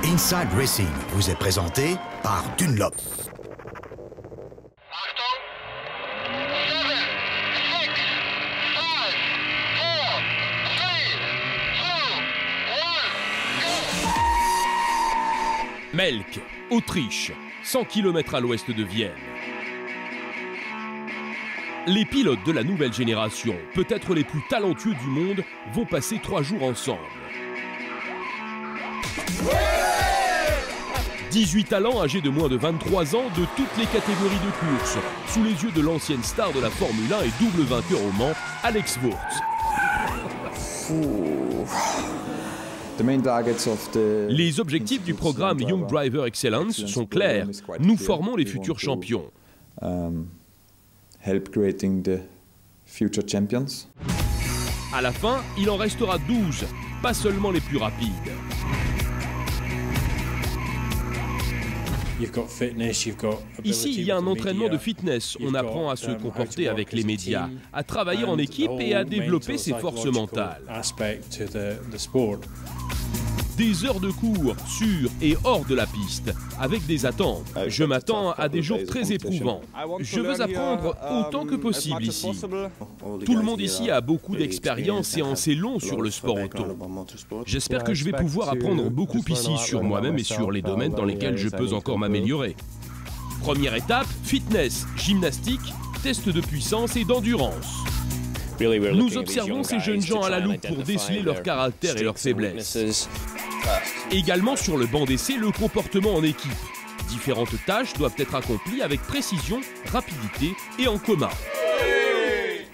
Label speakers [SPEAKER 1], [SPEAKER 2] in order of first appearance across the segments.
[SPEAKER 1] Inside Racing vous est présenté par Dunlop.
[SPEAKER 2] Melk, Autriche, 100 km à l'ouest de Vienne. Les pilotes de la nouvelle génération, peut-être les plus talentueux du monde, vont passer 3 jours ensemble. 18 talents âgés de moins de 23 ans de toutes les catégories de course, sous les yeux de l'ancienne star de la Formule 1 et double vainqueur au Mans, Alex Wurz. Les objectifs du programme Young Driver Excellence sont clairs. Nous formons les futurs champions. À la fin, il en restera 12, pas seulement les plus rapides. Ici, il y a un entraînement de fitness. On apprend à se comporter avec les médias, à travailler en équipe et à développer ses forces mentales. Des heures de cours sur et hors de la piste, avec des attentes. Je m'attends à des jours très éprouvants. Je veux apprendre autant que possible ici. Tout le monde ici a beaucoup d'expérience et en sait long sur le sport auto. J'espère que je vais pouvoir apprendre beaucoup ici sur moi-même et sur les domaines dans lesquels je peux encore m'améliorer. Première étape, fitness, gymnastique, test de puissance et d'endurance. Nous observons ces jeunes gens à la loupe pour déceler leur caractère et leurs faiblesses. Également sur le banc d'essai, le comportement en équipe. Différentes tâches doivent être accomplies avec précision, rapidité et en commun.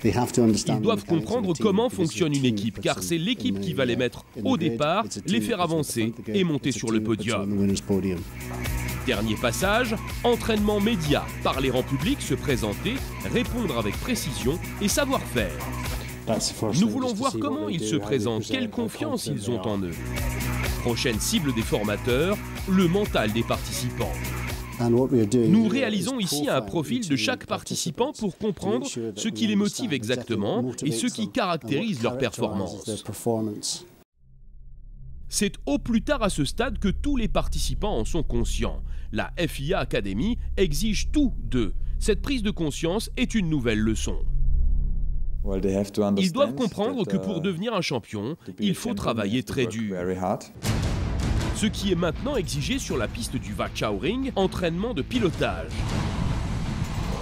[SPEAKER 2] Ils doivent comprendre comment fonctionne une équipe, car c'est l'équipe qui va les mettre au départ, les faire avancer et monter sur le podium. Dernier passage, entraînement média, parler en public, se présenter, répondre avec précision et savoir-faire. Nous voulons voir comment ils se présentent, quelle confiance ils ont en eux. Prochaine cible des formateurs, le mental des participants. Nous réalisons ici un profil de chaque participant pour comprendre ce qui les motive exactement et ce qui caractérise leur performance. C'est au plus tard à ce stade que tous les participants en sont conscients. La FIA Academy exige tout d'eux. Cette prise de conscience est une nouvelle leçon. Ils doivent comprendre que pour devenir un champion, il faut travailler très dur. Ce qui est maintenant exigé sur la piste du Wachau-Ring, entraînement de pilotage.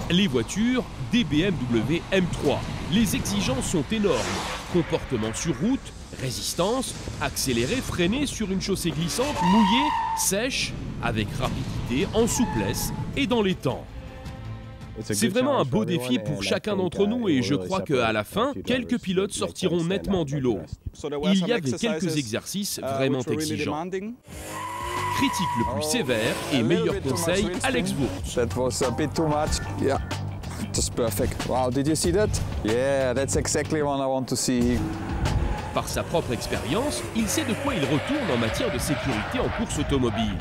[SPEAKER 2] Les voitures, des BMW M3. Les exigences sont énormes. Comportement sur route, résistance, accélérer, freiner sur une chaussée glissante, mouillée, sèche, avec rapidité, en souplesse et dans les temps. C'est vraiment un beau défi pour chacun d'entre nous et je crois qu'à la fin, quelques pilotes sortiront nettement du lot. Il y avait quelques exercices vraiment exigeants. Critique le plus sévère et meilleur conseil, Alex Wurz.
[SPEAKER 3] That was a bit too much. Yeah, just perfect. Wow, did you see that? Yeah, that's exactly what I want to see.
[SPEAKER 2] Par sa propre expérience, il sait de quoi il retourne en matière de sécurité en course automobile.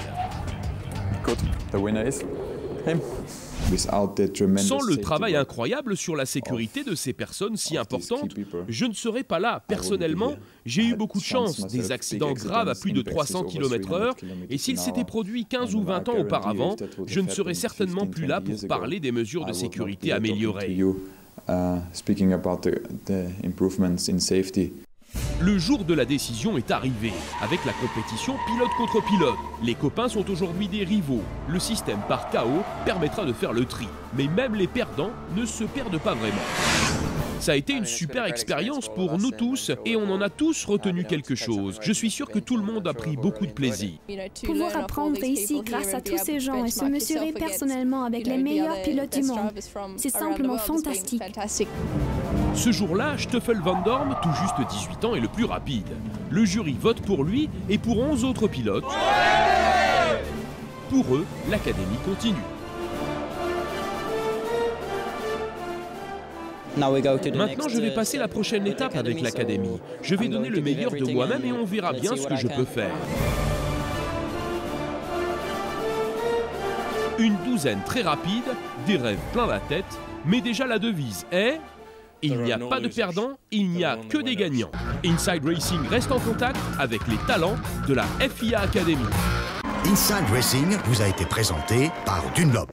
[SPEAKER 3] Good. The winner is him.
[SPEAKER 2] Sans le travail incroyable sur la sécurité de ces personnes si importantes, je ne serais pas là. Personnellement, j'ai eu beaucoup de chance, des accidents graves à plus de 300 km/h, et s'ils s'étaient produits 15 ou 20 ans auparavant, je ne serais certainement plus là pour parler des mesures de sécurité améliorées. Le jour de la décision est arrivé. Avec la compétition pilote contre pilote, les copains sont aujourd'hui des rivaux. Le système par KO permettra de faire le tri. Mais même les perdants ne se perdent pas vraiment. Ça a été une super expérience pour nous tous et on en a tous retenu quelque chose. Je suis sûr que tout le monde a pris beaucoup de plaisir.
[SPEAKER 4] Pouvoir apprendre ici grâce à tous ces gens et se mesurer personnellement avec les meilleurs pilotes du monde, c'est simplement fantastique.
[SPEAKER 2] Ce jour-là, Stoffel Vandoorne, tout juste 18 ans, est le plus rapide. Le jury vote pour lui et pour 11 autres pilotes. Pour eux, l'académie continue. Maintenant, je vais passer la prochaine étape avec l'académie. Je vais donner le meilleur de moi-même et on verra bien ce que je peux faire. Une douzaine très rapide, des rêves plein la tête, mais déjà la devise est... Il n'y a pas de perdants, il n'y a que des gagnants. Inside Racing reste en contact avec les talents de la FIA Academy.
[SPEAKER 1] Inside Racing vous a été présenté par Dunlop.